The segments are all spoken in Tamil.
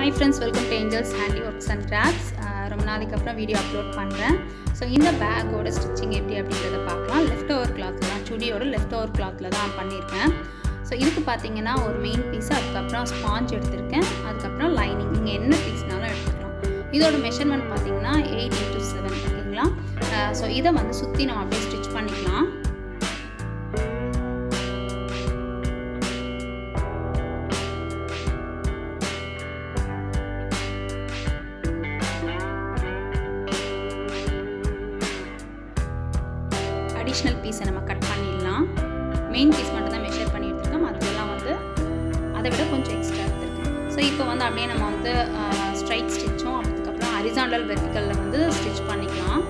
Hi friends, welcome to Angels Handiworks and Crafts. ரொம்ப நாளைக்கு அப்புறம் வீடியோ அப்லோட் பண்ணுறேன். ஸோ இந்த பேக்கோட ஸ்டிச்சிங் எப்படி அப்படின்றத பார்க்கலாம். லெஃப்ட் ஓவர் கிளாத்தில் தான், சுடியோட லெஃப்ட் ஓவர் கிளாத்தில் தான் பண்ணியிருக்கேன். ஸோ இதுக்கு பார்த்தீங்கன்னா ஒரு மெயின் பீஸ், அதுக்கப்புறம் ஸ்பாஞ்ச் எடுத்திருக்கேன், அதுக்கப்புறம் லைனிங். நீங்கள் என்ன பீஸ்னாலும் எடுத்துக்கலாம். இதோட மெஷர்மெண்ட் பார்த்தீங்கன்னா 8x7 ஓகேங்களா. ஸோ இதை வந்து சுற்றி நம்ம அப்படியே ஸ்டிச் பண்ணிக்கலாம். அடிஷ்னல் பீஸை நம்ம கட் பண்ணிடலாம். மெயின் பீஸ் மட்டும் தான் மெஷர் பண்ணி எடுத்துருக்கேன், மற்றெல்லாம் வந்து அதை விட கொஞ்சம் எக்ஸ்ட்ரா எடுத்துருக்கேன். ஸோ இப்போ வந்து அப்படியே நம்ம வந்து ஸ்ட்ரைட் ஸ்டிச்சும் அதுக்கப்புறம் ஹரிசாண்டல் வெர்டிக்கலில் வந்து ஸ்டிச் பண்ணிக்கலாம்.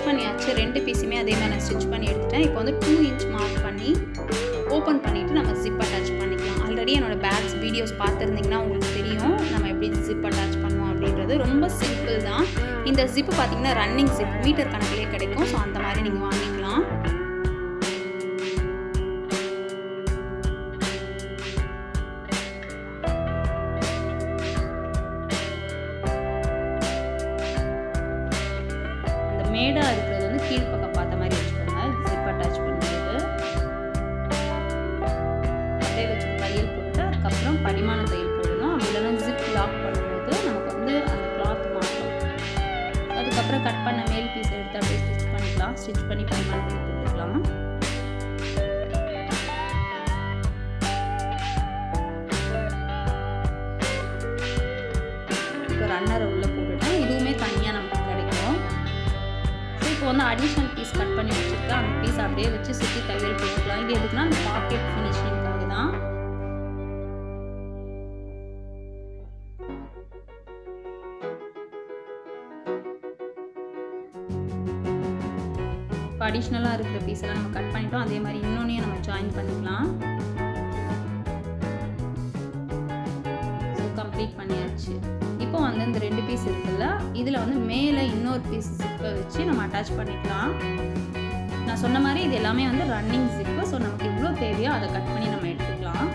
பண்ணியாச்சு. ரெண்டு பீஸுமே அதே மாதிரி நான் ஸ்டிச் பண்ணி எடுத்துட்டேன். இப்போ வந்து 2 இன்ச் மார்க் பண்ணி ஓப்பன் பண்ணிவிட்டு நம்ம ஜிப் அட்டாச் பண்ணிக்கலாம். ஆல்ரெடி என்னோடய பேக்ஸ் வீடியோஸ் பார்த்துருந்திங்கன்னா உங்களுக்கு தெரியும் நம்ம எப்படி ஜிப் அட்டாச் பண்ணுவோம் அப்படின்றது. ரொம்ப சிம்பிள் தான். இந்த ஜிப்பு பார்த்தீங்கன்னா ரன்னிங் ஜிப், மீட்டர் கணக்கிலே கிடைக்கும். ஸோ அந்த மாதிரி நீங்கள் வாங்கிக்கலாம். மேடாக இருக்கிறது வந்து கீழ் பக்கம் பார்த்த மாதிரி வச்சுக்கோங்க. ஜிப் அட்டாச் பண்ணுறது அப்படியே வச்சு தையல் போட்டு அதுக்கப்புறம் படிமான தையல் போடணும். அப்படி இல்லைன்னா ஜிப் லாக் பண்ணும்போது நமக்கு வந்து அந்த கிளாத் மாற்றும். அதுக்கப்புறம் கட் பண்ண மேல் பீஸ் எடுத்து அப்படியே ஸ்டிச் பண்ணிக்கலாம். ஸ்டிச் பண்ணி படிமான தையல் போட்டுக்கலாம். இப்போ ரன்னரை உள்ளே போட்டுட்டேன். இதுவுமே தனியாக நமக்கு கிடைக்கும். இப்போ வந்து அடிஷ்னல் பீஸ் கட் பண்ணி வச்சுருக்கேன். அந்த பீஸ் அப்படியே வச்சு சுற்றி தையல் போட்டுக்கலாம். இது எதுக்குன்னா அந்த பாக்கெட் ஃபினிஷிங்காக தான். இப்போ அடிஷ்னலாக இருக்கிற பீஸெல்லாம் நம்ம கட் பண்ணிட்டோம். அதே மாதிரி இன்னொன்னையும் நம்ம ஜாயின் பண்ணிக்கலாம். ஸோ கம்ப்ளீட் பண்ணியாச்சு. இப்போ வந்து இந்த 2 பீஸ் இருக்குல்ல, இதில் வந்து மேலே இன்னொரு பீஸ் ஜிப்பை வச்சு நம்ம அட்டாச் பண்ணிக்கலாம். நான் சொன்ன மாதிரி இது எல்லாமே வந்து ரன்னிங் ஜிப்பு. ஸோ நமக்கு எவ்வளோ தேவையோ அதை கட் பண்ணி நம்ம எடுத்துக்கலாம்.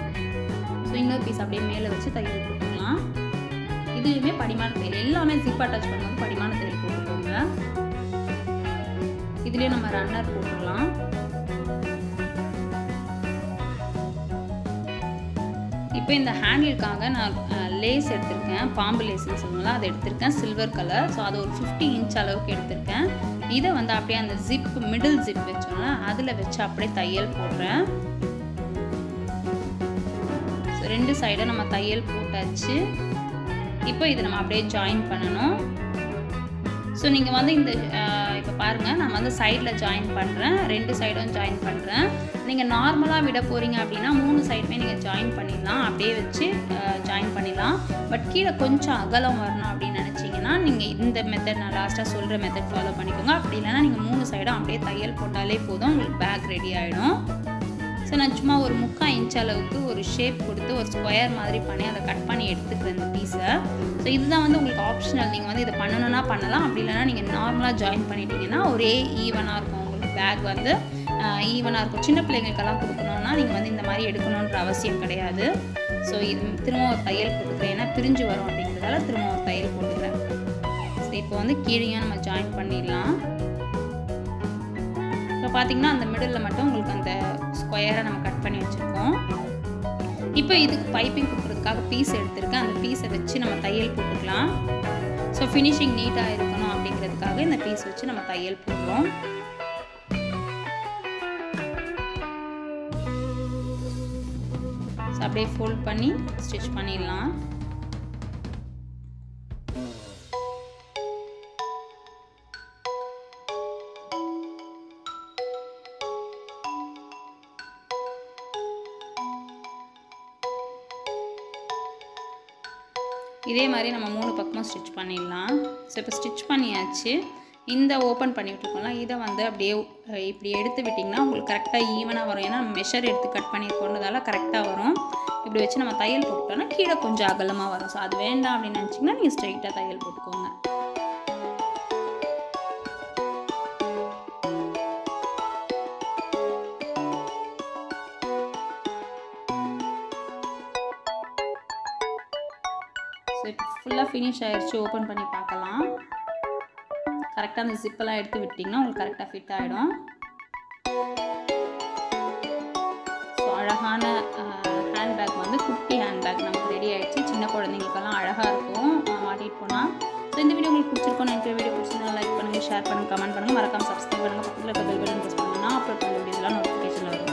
ஸோ இன்னொரு பீஸ் அப்படியே மேலே வச்சு தையல் போட்டுக்கலாம். இதுவுமே படிமான தையல், எல்லாமே ஜிப் அட்டாச் பண்ணும்போது படிமான தையல் போட்டுக்கோங்க. இதுலேயே நம்ம ரன்னர் போட்டுக்கலாம். இப்போ இந்த ஹேண்டிலுக்காக நான் லேஸ் எடுத்திருக்கேன், பாம்பு லேஸ்ன்னு சொல்லுவாங்க, அதை எடுத்திருக்கேன் சில்வர் கலர். ஸோ அது ஒரு 50 இன்ச் அளவுக்கு எடுத்திருக்கேன். இதை வந்து அப்படியே அந்த ஜிப் மிடில் ஜிப் வச்சோம்னா அதில் வச்சு அப்படியே தையல் போடுறேன். ஸோ 2 சைடும் நம்ம தையல் போட்டாச்சு. இப்போ இதை நம்ம அப்படியே ஜாயின் பண்ணணும். ஸோ நீங்கள் வந்து இந்த இப்போ பாருங்கள், நான் வந்து சைடில் ஜாயின் பண்ணுறேன், 2 சைடும் ஜாயின் பண்ணுறேன். நீங்கள் நார்மலாக விட போகிறீங்க அப்படின்னா 3 சைடுமே நீங்கள் ஜாயின் பண்ணிடலாம், அப்படியே வச்சு ஜாயின் பண்ணிடலாம். பட் கீழே கொஞ்சம் அகலம் வரணும் அப்படின்னு நினச்சிங்கன்னா நீங்கள் இந்த மெத்தட், நான் லாஸ்ட்டாக சொல்கிற மெத்தட் ஃபாலோ பண்ணிக்கோங்க. அப்படி இல்லைன்னா நீங்கள் 3 சைடும் அப்படியே தையல் போட்டாலே போதும், உங்களுக்கு பேக் ரெடி ஆகிடும். ஸோ நான் சும்மா ஒரு 3/4 இன்ச் அளவுக்கு ஒரு ஷேப் கொடுத்து ஒரு ஸ்கொயர் மாதிரி பண்ணி அதை கட் பண்ணி எடுத்துக்கிறேன் இந்த பீஸை. ஸோ இதுதான் வந்து உங்களுக்கு ஆப்ஷனல். நீங்கள் வந்து இதை பண்ணணுன்னா பண்ணலாம், அப்படி இல்லைனா நீங்கள் நார்மலாக ஜாயின் பண்ணிட்டீங்கன்னா ஒரே ஈவனாக இருக்கும். உங்களுக்கு பேக் வந்து ஈவனாக இருக்கும். சின்ன பிள்ளைங்களுக்கெல்லாம் கொடுக்கணுன்னா நீங்கள் வந்து இந்த மாதிரி எடுக்கணுன்ற அவசியம் கிடையாது. ஸோ இது திரும்ப ஒரு தையல் போட்டுக்கிறேன், ஏன்னா பிரிஞ்சு வரும் அப்படிங்கிறதால திரும்ப ஒரு தையல் போட்டுக்கிறேன். ஸோ இப்போ வந்து கீழேயும் நம்ம ஜாயின் பண்ணிடலாம். ஸோ பார்த்திங்கன்னா அந்த மிடில் மட்டும் உங்களுக்கு அந்த ஸ்கொயரை நம்ம கட் பண்ணி வச்சுருக்கோம். இப்போ இதுக்கு பைப்பிங் கொடுக்குறதுக்காக பீஸ் எடுத்துருக்கேன். அந்த பீஸை வச்சு நம்ம தையல் போட்டுக்கலாம். ஸோ ஃபினிஷிங் நீட்டாக இருக்கணும் அப்படிங்கிறதுக்காக இந்த பீஸ் வச்சு நம்ம தையல் போடுறோம். ஸோ அப்படியே ஃபோல்ட் பண்ணி ஸ்டிச் பண்ணிடலாம். இதே மாதிரி நம்ம 3 பக்கமும் ஸ்டிச் பண்ணிடலாம். ஸோ இப்போ ஸ்டிச் பண்ணியாச்சு. இந்த ஓப்பன் பண்ணி விட்டுருக்கோம்ல, இதை வந்து அப்படியே இப்படி எடுத்து விட்டிங்கன்னா உங்களுக்கு கரெக்டாக ஈவனாக வரும். ஏன்னா மெஷர் எடுத்து கட் பண்ணியிருக்கோன்றதால கரெக்டாக வரும். இப்படி வச்சு நம்ம தையல் போட்டுட்டோம்னா கீழே கொஞ்சம் அகலமாக வரும். ஸோ அது வேண்டாம் அப்படின்னு நினச்சிங்கன்னா நீங்கள் ஸ்ட்ரைட்டாக தையல் போட்டுக்கோங்க. ஸோ இப்போ ஃபுல்லாக ஃபினிஷ் ஆகிடுச்சு. ஓப்பன் பண்ணி பார்க்கலாம். கரெக்டாக அந்த ஜிப்பெல்லாம் எடுத்து விட்டிங்கன்னா உங்களுக்கு கரெக்டாக ஃபிட் ஆகிடும். ஸோ அழகான ஹேண்ட்பேக் வந்து குட்டி ஹேண்ட்பேக் நமக்கு ரெடி ஆகிடுச்சு. சின்ன குழந்தைங்களுக்கெல்லாம் அழகாக இருக்கும் மாட்டிகிட்டு போனால். ஸோ இந்த வீடியோ உங்களுக்கு பிடிச்சிருக்கோம். எனக்கு வீடியோ பிடிச்சிருந்தா லைக் பண்ணுங்கள், ஷேர் பண்ணுங்கள், கமெண்ட் பண்ணுங்கள், மறக்காமல் சப்ஸ்கிரைப் பண்ணுங்கள், பக்கத்தில் இருக்க பெல் பட்டன் ப்ரெஸ் பண்ணுங்கன்னா அப்லோட் பண்ண வீடியோலாம் நோட்டிஃபிகேஷன் வரும்.